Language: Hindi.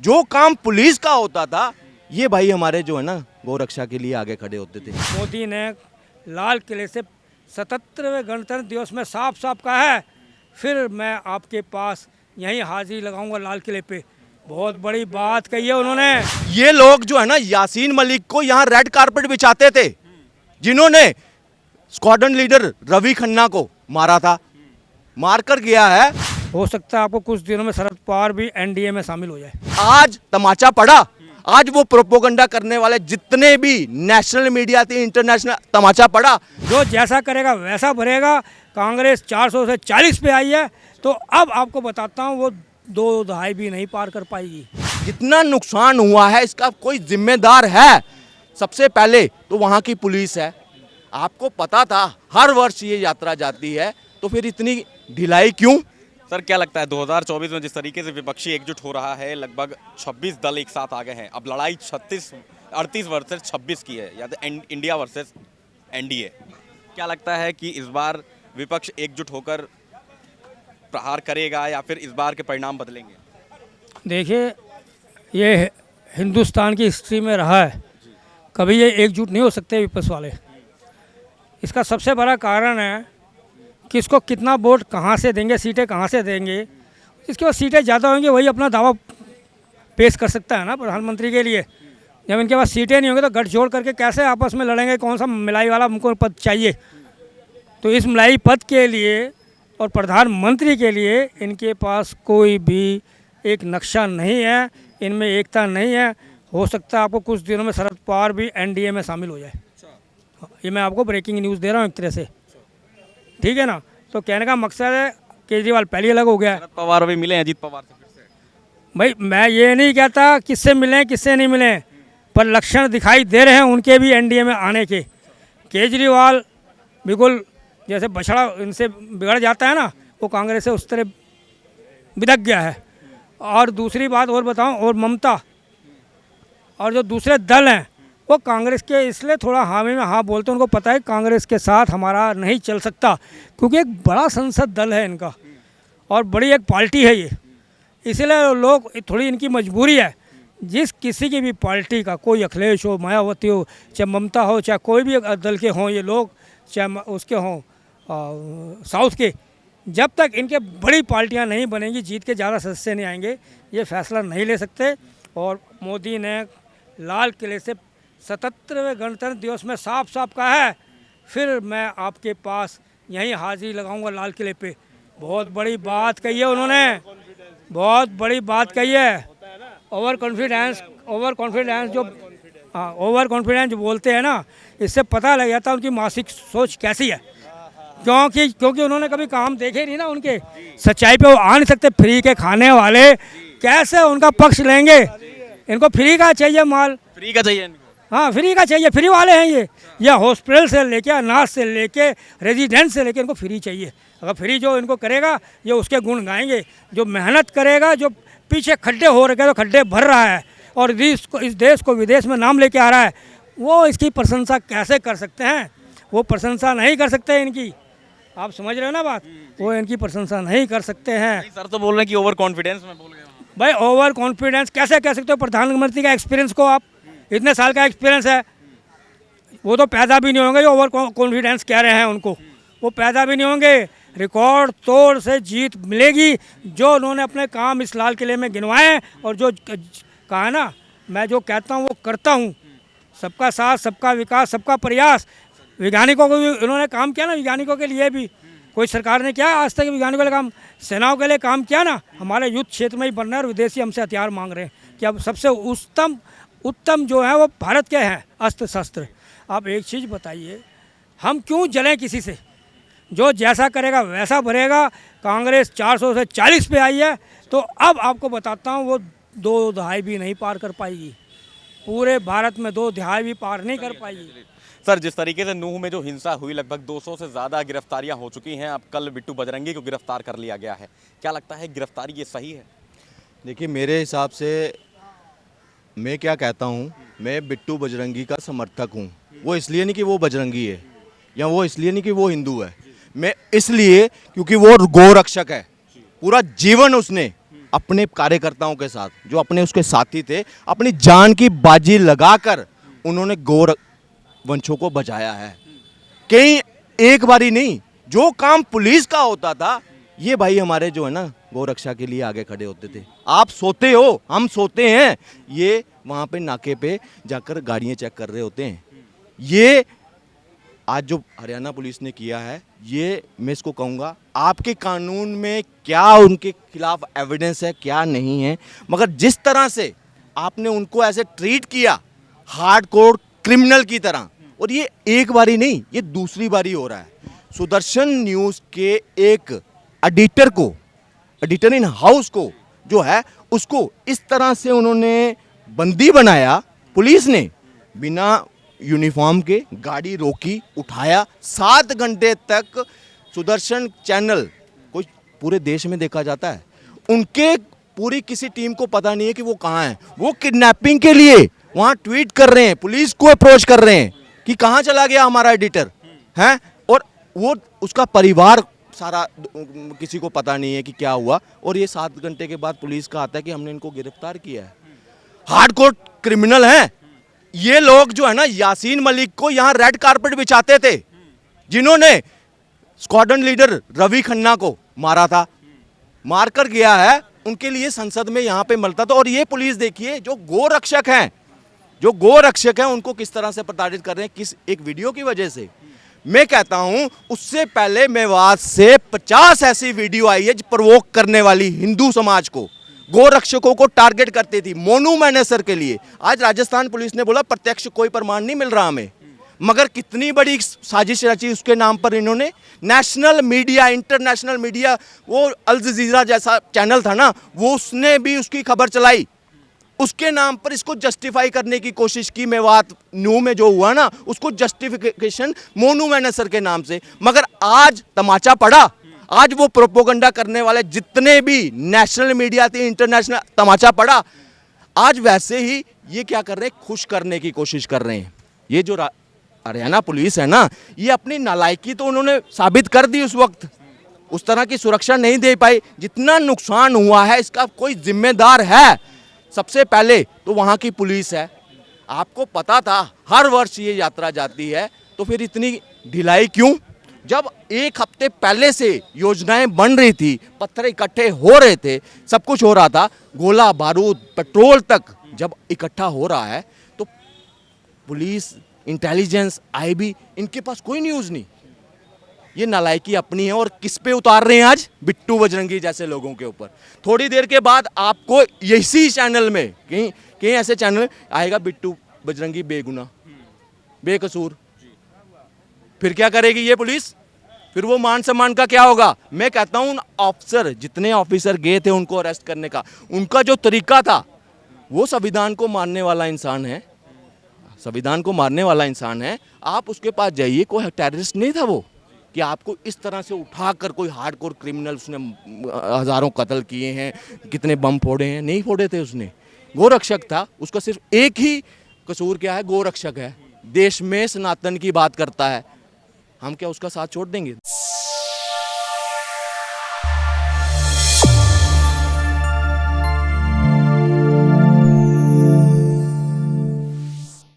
जो काम पुलिस का होता था, ये भाई हमारे जो है ना गौरक्षा के लिए आगे खड़े होते थे। मोदी ने लाल किले से 77वें गणतंत्र दिवस में साफ साफ कहा है, फिर मैं आपके पास यहीं हाजिरी लगाऊंगा लाल किले पे। बहुत बड़ी बात कही है उन्होंने। ये लोग जो है ना यासीन मलिक को यहाँ रेड कारपेट बिछाते थे, जिन्होंने स्क्वाड्रन लीडर रवि खन्ना को मारा था, मार कर गया है। हो सकता है आपको कुछ दिनों में शरद पवार भी एनडीए में शामिल हो जाए। आज तमाचा पड़ा, आज वो प्रोपोगंडा करने वाले जितने भी नेशनल मीडिया थी, इंटरनेशनल, तमाचा पड़ा। जो जैसा करेगा वैसा भरेगा। कांग्रेस 400 से 40 पे आई है, तो अब आपको बताता हूँ वो 2 दहाई भी नहीं पार कर पाएगी। जितना नुकसान हुआ है इसका कोई जिम्मेदार है? सबसे पहले तो वहाँ की पुलिस है। आपको पता था हर वर्ष ये यात्रा जाती है, तो फिर इतनी ढिलाई क्यों? सर क्या लगता है 2024 में जिस तरीके से विपक्षी एकजुट हो रहा है, लगभग 26 दल एक साथ आ गए हैं, अब लड़ाई 38 वर्सेस 26 की है, या तो इंडिया वर्सेस एनडीए। क्या लगता है कि इस बार विपक्ष एकजुट होकर प्रहार करेगा या फिर इस बार के परिणाम बदलेंगे? देखिए, ये हिंदुस्तान की हिस्ट्री में रहा है, कभी ये एकजुट नहीं हो सकते विपक्ष वाले। इसका सबसे बड़ा कारण है कि इसको कितना वोट कहाँ से देंगे, सीटें कहाँ से देंगे। इसके बाद सीटें ज़्यादा होंगी वही अपना दावा पेश कर सकता है ना प्रधानमंत्री के लिए। जब इनके पास सीटें नहीं होंगी तो गठजोड़ करके कैसे आपस में लड़ेंगे, कौन सा मिलाई वाला हमको पद चाहिए। तो इस मिलाई पद के लिए और प्रधानमंत्री के लिए इनके पास कोई भी एक नक्शा नहीं है, इनमें एकता नहीं है। हो सकता है आपको कुछ दिनों में शरद पवार भी एनडीए में शामिल हो जाए। ये मैं आपको ब्रेकिंग न्यूज़ दे रहा हूँ एक तरह से, ठीक है ना। तो कहने का मकसद है केजरीवाल पहले अलग हो गया है। शरद पवार अभी मिले हैं अजीत पवार से फिर से? भाई मैं ये नहीं कहता किससे मिले किससे नहीं मिले, पर लक्षण दिखाई दे रहे हैं उनके भी एनडीए में आने के। केजरीवाल बिल्कुल जैसे बछड़ा इनसे बिगड़ जाता है ना, वो कांग्रेस से उस तरह बिदक गया है। और दूसरी बात और बताऊं, और ममता और जो दूसरे दल हैं वो कांग्रेस के इसलिए थोड़ा हामी में हाँ बोलते हैं। उनको पता है कांग्रेस के साथ हमारा नहीं चल सकता, क्योंकि एक बड़ा संसद दल है इनका और बड़ी एक पार्टी है ये, इसलिए लोग थोड़ी इनकी मजबूरी है। जिस किसी की भी पार्टी का, कोई अखिलेश हो, मायावती हो, चाहे ममता हो, चाहे कोई भी दल के हों ये लोग, चाहे उसके हों साउथ के, जब तक इनके बड़ी पार्टियां नहीं बनेंगी, जीत के ज़्यादा सदस्य नहीं आएंगे, ये फैसला नहीं ले सकते। और मोदी ने लाल किले से 77वें गणतंत्र दिवस में साफ साफ कहा है, फिर मैं आपके पास यहीं हाजिरी लगाऊंगा लाल किले पे। बहुत बड़ी बात कही है उन्होंने, बहुत बड़ी बात कही है। ओवर कॉन्फिडेंस जो ओवर कॉन्फिडेंस जो बोलते हैं ना, इससे पता लग जाता है उनकी मानसिक सोच कैसी है। क्योंकि उन्होंने कभी काम देखे नहीं ना उनके, सच्चाई पे वो आ नहीं सकते। फ्री के खाने वाले कैसे उनका पक्ष लेंगे? इनको फ्री का चाहिए माल, फ्री का चाहिए इनको। हाँ फ्री का चाहिए, फ्री वाले हैं ये हॉस्पिटल से लेके, अनाज से लेके, रेजिडेंट से लेके, इनको फ्री चाहिए। अगर फ्री जो इनको करेगा ये उसके गुण गाएंगे। जो मेहनत करेगा, जो पीछे खड्डे हो रखे तो खड्डे भर रहा है और इस देश को विदेश में नाम लेके आ रहा है, वो इसकी प्रशंसा कैसे कर सकते हैं? वो प्रशंसा नहीं कर सकते इनकी। आप समझ रहे हो ना बात? वो इनकी प्रशंसा नहीं कर सकते हैं। सर तो बोल रहे हैं कि ओवर कॉन्फिडेंस में बोल गए। भाई ओवर कॉन्फिडेंस कैसे कह सकते हो? प्रधानमंत्री का एक्सपीरियंस को, आप इतने साल का एक्सपीरियंस है, वो तो पैदा भी नहीं होंगे जो ओवर कॉन्फिडेंस कह रहे हैं उनको, वो पैदा भी नहीं होंगे। रिकॉर्ड तोड़ से जीत मिलेगी। जो उन्होंने अपने काम इस लाल किले में गिनवाए और जो कहा ना, मैं जो कहता हूँ वो करता हूँ। सबका साथ, सबका विकास, सबका प्रयास। वैज्ञानिकों को भी उन्होंने काम किया ना, वैज्ञानिकों के लिए भी कोई सरकार ने किया आज तक वैज्ञानिकों के काम? सेनाओं के लिए काम किया ना। हमारे युद्ध क्षेत्र में ही बन रहे हैं और विदेशी हमसे हथियार मांग रहे हैं कि अब सबसे उत्तम जो है वो भारत के हैं अस्त्र शस्त्र। आप एक चीज़ बताइए, हम क्यों जलें किसी से? जो जैसा करेगा वैसा भरेगा। कांग्रेस 400 से 40 पे आई है, तो अब आपको बताता हूँ वो 2 दहाई भी नहीं पार कर पाएगी। पूरे भारत में 2 दहाई भी पार नहीं कर पाएगी। सर जिस तरीके से नूह में जो हिंसा हुई, लगभग 200 से ज़्यादा गिरफ्तारियां हो चुकी हैं। अब कल बिट्टू बजरंगी को गिरफ्तार कर लिया गया है। क्या लगता है गिरफ्तारी ये सही है? देखिए मेरे हिसाब से, मैं क्या कहता हूँ, मैं बिट्टू बजरंगी का समर्थक हूँ। वो इसलिए नहीं कि वो बजरंगी है, या वो इसलिए नहीं कि वो हिंदू है। मैं इसलिए क्योंकि वो गौ रक्षक है। पूरा जीवन उसने अपने कार्यकर्ताओं के साथ, जो अपने उसके साथी थे, अपनी जान की बाजी लगाकर उन्होंने वंशों को बचाया है। कहीं एक बारी नहीं, जो काम पुलिस का होता था, ये भाई हमारे जो है ना गौरक्षा के लिए आगे खड़े होते थे। आप सोते हो, हम सोते हैं, ये वहाँ पे नाके पे जाकर गाड़ियाँ चेक कर रहे होते हैं। ये आज जो हरियाणा पुलिस ने किया है, ये मैं इसको कहूँगा, आपके कानून में क्या उनके खिलाफ एविडेंस है क्या नहीं है, मगर जिस तरह से आपने उनको ऐसे ट्रीट किया हार्डकोर क्रिमिनल की तरह, और ये एक बारी नहीं, ये दूसरी बारी हो रहा है। सुदर्शन न्यूज़ के एक एडिटर को, एडिटर इन हाउस को जो है, उसको इस तरह से उन्होंने बंदी बनाया पुलिस ने, बिना यूनिफॉर्म के गाड़ी रोकी, उठाया, 7 घंटे तक सुदर्शन चैनल कोई पूरे देश में देखा जाता है, उनके पूरी किसी टीम को पता नहीं है कि वो कहाँ हैं। वो किडनैपिंग के लिए वहाँ ट्वीट कर रहे हैं, पुलिस को अप्रोच कर रहे हैं कि कहाँ चला गया हमारा एडिटर हैं, और वो उसका परिवार सारा किसी को पता नहीं है कि क्या हुआ। और ये 7 घंटे के बाद पुलिस का आता है कि हमने इनको गिरफ्तार किया है। हार्डकोर क्रिमिनल हैं ये लोग, जो है ना, यासीन मलिक को यहाँ रेड कारपेट बिछाते थे, जिन्होंने स्क्वाड्रन लीडर रवि खन्ना को मारा था, मारकर गया है, उनके लिए संसद में यहाँ पे मिलता था। और ये पुलिस देखिए, जो गोरक्षक हैं, जो गोरक्षक हैं, उनको किस तरह से प्रताड़ित कर रहे हैं, किस एक वीडियो की वजह से। मैं कहता हूं उससे पहले मेवात से 50 ऐसी वीडियो आई है जो प्रवोक करने वाली, हिंदू समाज को, गोरक्षकों को टारगेट करती थी, मोनू मैनेसर के लिए। आज राजस्थान पुलिस ने बोला प्रत्यक्ष कोई प्रमाण नहीं मिल रहा हमें, मगर कितनी बड़ी साजिश रची उसके नाम पर इन्होंने। नेशनल मीडिया, इंटरनेशनल मीडिया, वो अल जजीरा जैसा चैनल था ना, वो उसने भी उसकी खबर चलाई, उसके नाम पर इसको जस्टिफाई करने की कोशिश की। मेवात न्यू में जो हुआ ना, उसको जस्टिफिकेशन मोनू मैनेसर के नाम से। मगर आज तमाचा पड़ा, आज वो प्रोपोगंडा करने वाले जितने भी नेशनल मीडिया थे, इंटरनेशनल, तमाचा पड़ा। आज वैसे ही ये क्या कर रहे हैं, खुश करने की कोशिश कर रहे हैं। ये जो हरियाणा पुलिस है ना, ये अपनी नालायकी तो उन्होंने साबित कर दी उस वक्त, उस तरह की सुरक्षा नहीं दे पाई। जितना नुकसान हुआ है इसका कोई जिम्मेदार है, सबसे पहले तो वहाँ की पुलिस है। आपको पता था हर वर्ष ये यात्रा जाती है, तो फिर इतनी ढिलाई क्यों? जब 1 हफ्ते पहले से योजनाएं बन रही थी, पत्थर इकट्ठे हो रहे थे, सब कुछ हो रहा था, गोला बारूद पेट्रोल तक जब इकट्ठा हो रहा है, तो पुलिस, इंटेलिजेंस, आईबी, इनके पास कोई न्यूज़ नहीं। ये नालायकी अपनी है। और किस पे उतार रहे हैं आज? बिट्टू बजरंगी जैसे लोगों के ऊपर। थोड़ी देर के बाद आपको इसी चैनल में कहीं ऐसे चैनल आएगा, बिट्टू बजरंगी बेगुनाह, बेकसूर। फिर क्या करेगी ये पुलिस? फिर वो मान सम्मान का क्या होगा? मैं कहता हूँ ऑफिसर, जितने ऑफिसर गए थे उनको अरेस्ट करने का, उनका जो तरीका था, वो संविधान को मानने वाला इंसान है, संविधान को मारने वाला इंसान है। आप उसके पास जाइए, कोई टेररिस्ट नहीं था वो, कि आपको इस तरह से उठाकर कोई हार्डकोर क्रिमिनल, उसने हज़ारों कत्ल किए हैं, कितने बम फोड़े हैं, नहीं फोड़े थे उसने। गोरक्षक था, उसका सिर्फ एक ही कसूर क्या है, गोरक्षक है, देश में सनातन की बात करता है। हम क्या उसका साथ छोड़ देंगे?